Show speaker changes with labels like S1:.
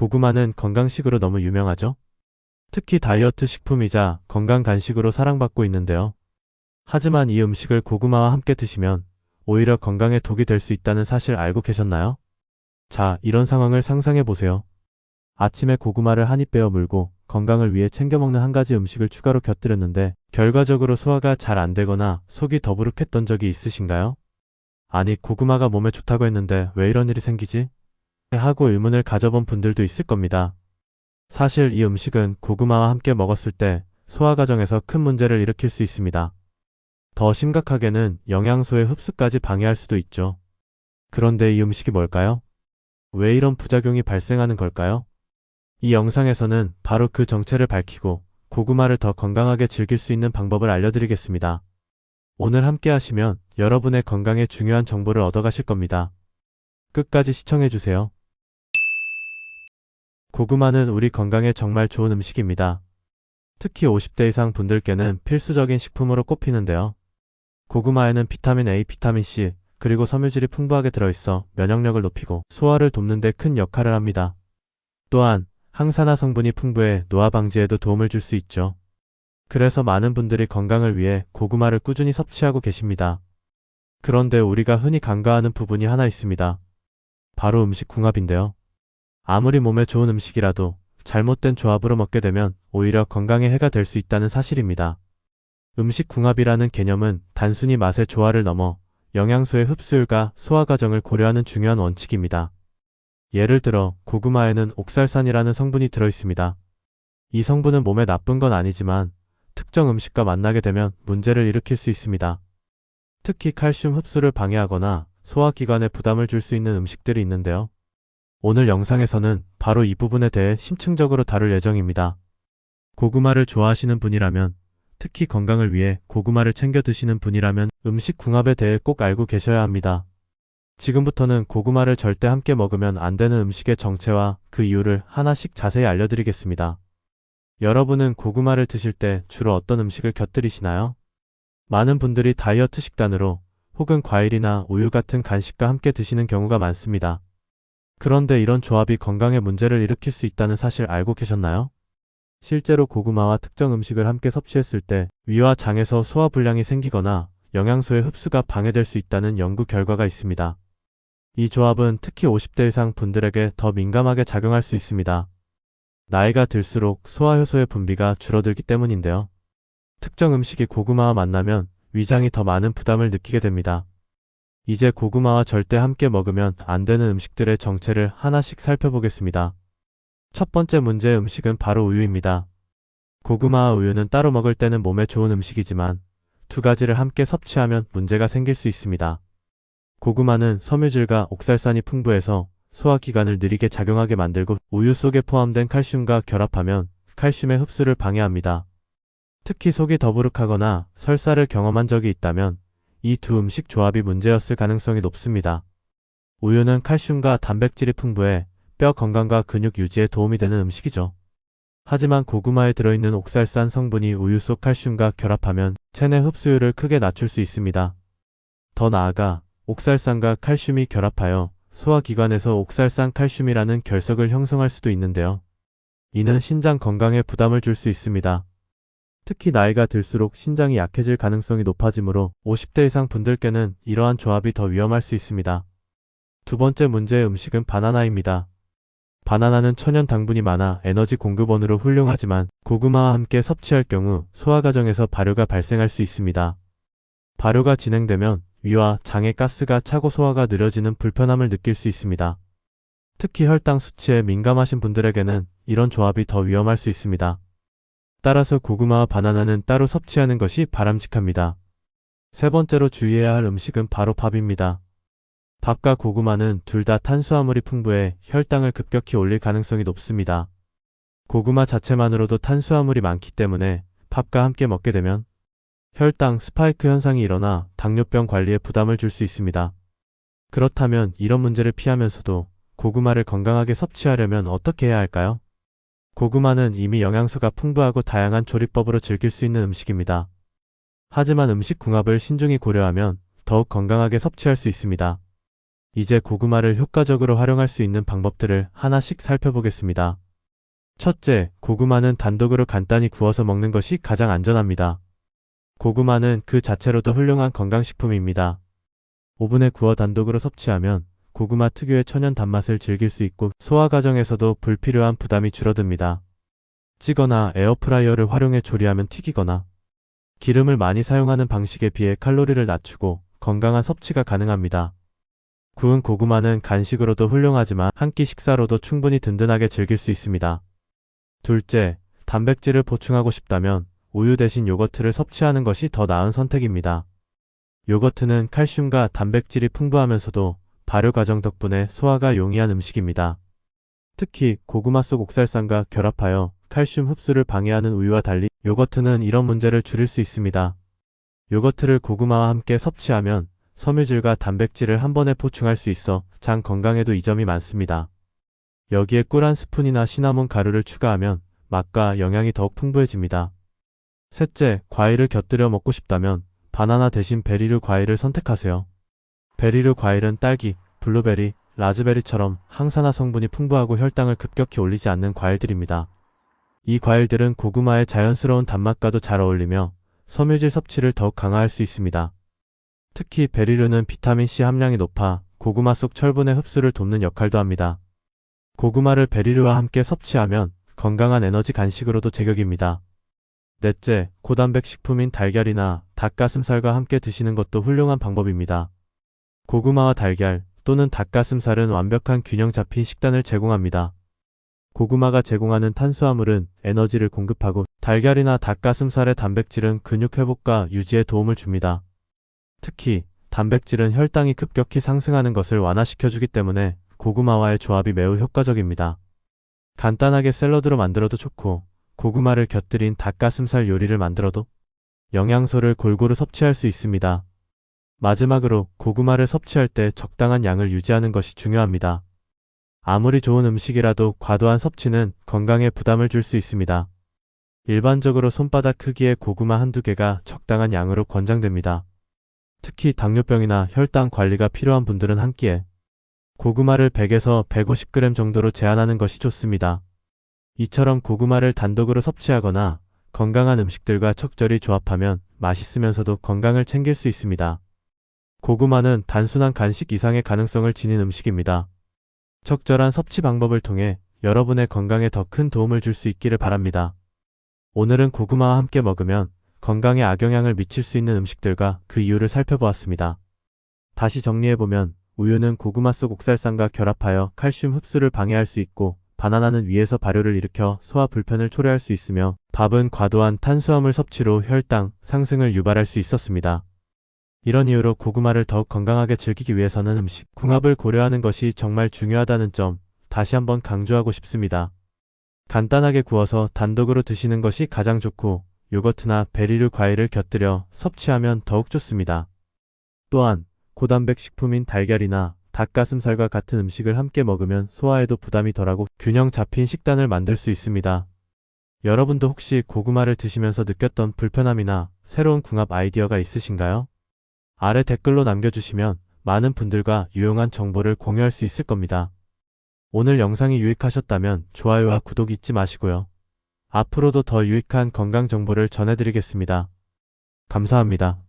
S1: 고구마는 건강식으로 너무 유명하죠? 특히 다이어트 식품이자 건강 간식으로 사랑받고 있는데요. 하지만 이 음식을 고구마와 함께 드시면 오히려 건강에 독이 될 수 있다는 사실 알고 계셨나요? 자, 이런 상황을 상상해 보세요. 아침에 고구마를 한 입 베어 물고 건강을 위해 챙겨 먹는 한 가지 음식을 추가로 곁들였는데 결과적으로 소화가 잘 안 되거나 속이 더부룩했던 적이 있으신가요? 아니, 고구마가 몸에 좋다고 했는데 왜 이런 일이 생기지? 하고 의문을 가져본 분들도 있을 겁니다. 사실 이 음식은 고구마와 함께 먹었을 때 소화 과정에서 큰 문제를 일으킬 수 있습니다. 더 심각하게는 영양소의 흡수까지 방해할 수도 있죠. 그런데 이 음식이 뭘까요? 왜 이런 부작용이 발생하는 걸까요? 이 영상에서는 바로 그 정체를 밝히고 고구마를 더 건강하게 즐길 수 있는 방법을 알려드리겠습니다. 오늘 함께 하시면 여러분의 건강에 중요한 정보를 얻어가실 겁니다. 끝까지 시청해주세요. 고구마는 우리 건강에 정말 좋은 음식입니다. 특히 50대 이상 분들께는 필수적인 식품으로 꼽히는데요. 고구마에는 비타민 A, 비타민 C, 그리고 섬유질이 풍부하게 들어있어 면역력을 높이고 소화를 돕는 데 큰 역할을 합니다. 또한 항산화 성분이 풍부해 노화 방지에도 도움을 줄 수 있죠. 그래서 많은 분들이 건강을 위해 고구마를 꾸준히 섭취하고 계십니다. 그런데 우리가 흔히 간과하는 부분이 하나 있습니다. 바로 음식 궁합인데요. 아무리 몸에 좋은 음식이라도 잘못된 조합으로 먹게 되면 오히려 건강에 해가 될 수 있다는 사실입니다. 음식 궁합이라는 개념은 단순히 맛의 조화를 넘어 영양소의 흡수율과 소화 과정을 고려하는 중요한 원칙입니다. 예를 들어 고구마에는 옥살산이라는 성분이 들어있습니다. 이 성분은 몸에 나쁜 건 아니지만 특정 음식과 만나게 되면 문제를 일으킬 수 있습니다. 특히 칼슘 흡수를 방해하거나 소화기관에 부담을 줄 수 있는 음식들이 있는데요. 오늘 영상에서는 바로 이 부분에 대해 심층적으로 다룰 예정입니다. 고구마를 좋아하시는 분이라면, 특히 건강을 위해 고구마를 챙겨 드시는 분이라면 음식 궁합에 대해 꼭 알고 계셔야 합니다. 지금부터는 고구마를 절대 함께 먹으면 안 되는 음식의 정체와 그 이유를 하나씩 자세히 알려드리겠습니다. 여러분은 고구마를 드실 때 주로 어떤 음식을 곁들이시나요? 많은 분들이 다이어트 식단으로 혹은 과일이나 우유 같은 간식과 함께 드시는 경우가 많습니다. 그런데 이런 조합이 건강에 문제를 일으킬 수 있다는 사실 알고 계셨나요? 실제로 고구마와 특정 음식을 함께 섭취했을 때 위와 장에서 소화 불량이 생기거나 영양소의 흡수가 방해될 수 있다는 연구 결과가 있습니다. 이 조합은 특히 50대 이상 분들에게 더 민감하게 작용할 수 있습니다. 나이가 들수록 소화효소의 분비가 줄어들기 때문인데요. 특정 음식이 고구마와 만나면 위장이 더 많은 부담을 느끼게 됩니다. 이제 고구마와 절대 함께 먹으면 안 되는 음식들의 정체를 하나씩 살펴보겠습니다. 첫 번째 문제의 음식은 바로 우유입니다. 고구마와 우유는 따로 먹을 때는 몸에 좋은 음식이지만 두 가지를 함께 섭취하면 문제가 생길 수 있습니다. 고구마는 섬유질과 옥살산이 풍부해서 소화기관을 느리게 작용하게 만들고 우유 속에 포함된 칼슘과 결합하면 칼슘의 흡수를 방해합니다. 특히 속이 더부룩하거나 설사를 경험한 적이 있다면 이 두 음식 조합이 문제였을 가능성이 높습니다. 우유는 칼슘과 단백질이 풍부해 뼈 건강과 근육 유지에 도움이 되는 음식이죠. 하지만 고구마에 들어있는 옥살산 성분이 우유 속 칼슘과 결합하면 체내 흡수율을 크게 낮출 수 있습니다. 더 나아가 옥살산과 칼슘이 결합하여 소화기관에서 옥살산 칼슘이라는 결석을 형성할 수도 있는데요. 이는 신장 건강에 부담을 줄 수 있습니다. 특히 나이가 들수록 신장이 약해질 가능성이 높아지므로 50대 이상 분들께는 이러한 조합이 더 위험할 수 있습니다. 두 번째 문제의 음식은 바나나입니다. 바나나는 천연 당분이 많아 에너지 공급원으로 훌륭하지만 고구마와 함께 섭취할 경우 소화 과정에서 발효가 발생할 수 있습니다. 발효가 진행되면 위와 장의 가스가 차고 소화가 느려지는 불편함을 느낄 수 있습니다. 특히 혈당 수치에 민감하신 분들에게는 이런 조합이 더 위험할 수 있습니다. 따라서 고구마와 바나나는 따로 섭취하는 것이 바람직합니다. 세 번째로 주의해야 할 음식은 바로 밥입니다. 밥과 고구마는 둘 다 탄수화물이 풍부해 혈당을 급격히 올릴 가능성이 높습니다. 고구마 자체만으로도 탄수화물이 많기 때문에 밥과 함께 먹게 되면 혈당 스파이크 현상이 일어나 당뇨병 관리에 부담을 줄 수 있습니다. 그렇다면 이런 문제를 피하면서도 고구마를 건강하게 섭취하려면 어떻게 해야 할까요? 고구마는 이미 영양소가 풍부하고 다양한 조리법으로 즐길 수 있는 음식입니다. 하지만 음식 궁합을 신중히 고려하면 더욱 건강하게 섭취할 수 있습니다. 이제 고구마를 효과적으로 활용할 수 있는 방법들을 하나씩 살펴보겠습니다. 첫째, 고구마는 단독으로 간단히 구워서 먹는 것이 가장 안전합니다. 고구마는 그 자체로도 훌륭한 건강식품입니다. 오븐에 구워 단독으로 섭취하면 고구마 특유의 천연 단맛을 즐길 수 있고 소화 과정에서도 불필요한 부담이 줄어듭니다. 찌거나 에어프라이어를 활용해 조리하면 튀기거나 기름을 많이 사용하는 방식에 비해 칼로리를 낮추고 건강한 섭취가 가능합니다. 구운 고구마는 간식으로도 훌륭하지만 한 끼 식사로도 충분히 든든하게 즐길 수 있습니다. 둘째, 단백질을 보충하고 싶다면 우유 대신 요거트를 섭취하는 것이 더 나은 선택입니다. 요거트는 칼슘과 단백질이 풍부하면서도 발효 과정 덕분에 소화가 용이한 음식입니다. 특히 고구마 속 옥살산과 결합하여 칼슘 흡수를 방해하는 우유와 달리 요거트는 이런 문제를 줄일 수 있습니다. 요거트를 고구마와 함께 섭취하면 섬유질과 단백질을 한 번에 보충할 수 있어 장 건강에도 이점이 많습니다. 여기에 꿀 한 스푼이나 시나몬 가루를 추가하면 맛과 영양이 더욱 풍부해집니다. 셋째, 과일을 곁들여 먹고 싶다면 바나나 대신 베리류 과일을 선택하세요. 베리류 과일은 딸기, 블루베리, 라즈베리처럼 항산화 성분이 풍부하고 혈당을 급격히 올리지 않는 과일들입니다. 이 과일들은 고구마의 자연스러운 단맛과도 잘 어울리며 섬유질 섭취를 더욱 강화할 수 있습니다. 특히 베리류는 비타민C 함량이 높아 고구마 속 철분의 흡수를 돕는 역할도 합니다. 고구마를 베리류와 함께 섭취하면 건강한 에너지 간식으로도 제격입니다. 넷째, 고단백 식품인 달걀이나 닭가슴살과 함께 드시는 것도 훌륭한 방법입니다. 고구마와 달걀 또는 닭가슴살은 완벽한 균형 잡힌 식단을 제공합니다. 고구마가 제공하는 탄수화물은 에너지를 공급하고 달걀이나 닭가슴살의 단백질은 근육 회복과 유지에 도움을 줍니다. 특히 단백질은 혈당이 급격히 상승하는 것을 완화시켜주기 때문에 고구마와의 조합이 매우 효과적입니다. 간단하게 샐러드로 만들어도 좋고 고구마를 곁들인 닭가슴살 요리를 만들어도 영양소를 골고루 섭취할 수 있습니다. 마지막으로 고구마를 섭취할 때 적당한 양을 유지하는 것이 중요합니다. 아무리 좋은 음식이라도 과도한 섭취는 건강에 부담을 줄 수 있습니다. 일반적으로 손바닥 크기의 고구마 한두 개가 적당한 양으로 권장됩니다. 특히 당뇨병이나 혈당 관리가 필요한 분들은 한 끼에 고구마를 100에서 150g 정도로 제한하는 것이 좋습니다. 이처럼 고구마를 단독으로 섭취하거나 건강한 음식들과 적절히 조합하면 맛있으면서도 건강을 챙길 수 있습니다. 고구마는 단순한 간식 이상의 가능성을 지닌 음식입니다. 적절한 섭취 방법을 통해 여러분의 건강에 더 큰 도움을 줄 수 있기를 바랍니다. 오늘은 고구마와 함께 먹으면 건강에 악영향을 미칠 수 있는 음식들과 그 이유를 살펴보았습니다. 다시 정리해보면 우유는 고구마 속 옥살산과 결합하여 칼슘 흡수를 방해할 수 있고 바나나는 위에서 발효를 일으켜 소화 불편을 초래할 수 있으며 밥은 과도한 탄수화물 섭취로 혈당 상승을 유발할 수 있었습니다. 이런 이유로 고구마를 더욱 건강하게 즐기기 위해서는 음식 궁합을 고려하는 것이 정말 중요하다는 점 다시 한번 강조하고 싶습니다. 간단하게 구워서 단독으로 드시는 것이 가장 좋고 요거트나 베리류 과일을 곁들여 섭취하면 더욱 좋습니다. 또한 고단백 식품인 달걀이나 닭가슴살과 같은 음식을 함께 먹으면 소화에도 부담이 덜하고 균형 잡힌 식단을 만들 수 있습니다. 여러분도 혹시 고구마를 드시면서 느꼈던 불편함이나 새로운 궁합 아이디어가 있으신가요? 아래 댓글로 남겨주시면 많은 분들과 유용한 정보를 공유할 수 있을 겁니다. 오늘 영상이 유익하셨다면 좋아요와 구독 잊지 마시고요. 앞으로도 더 유익한 건강 정보를 전해드리겠습니다. 감사합니다.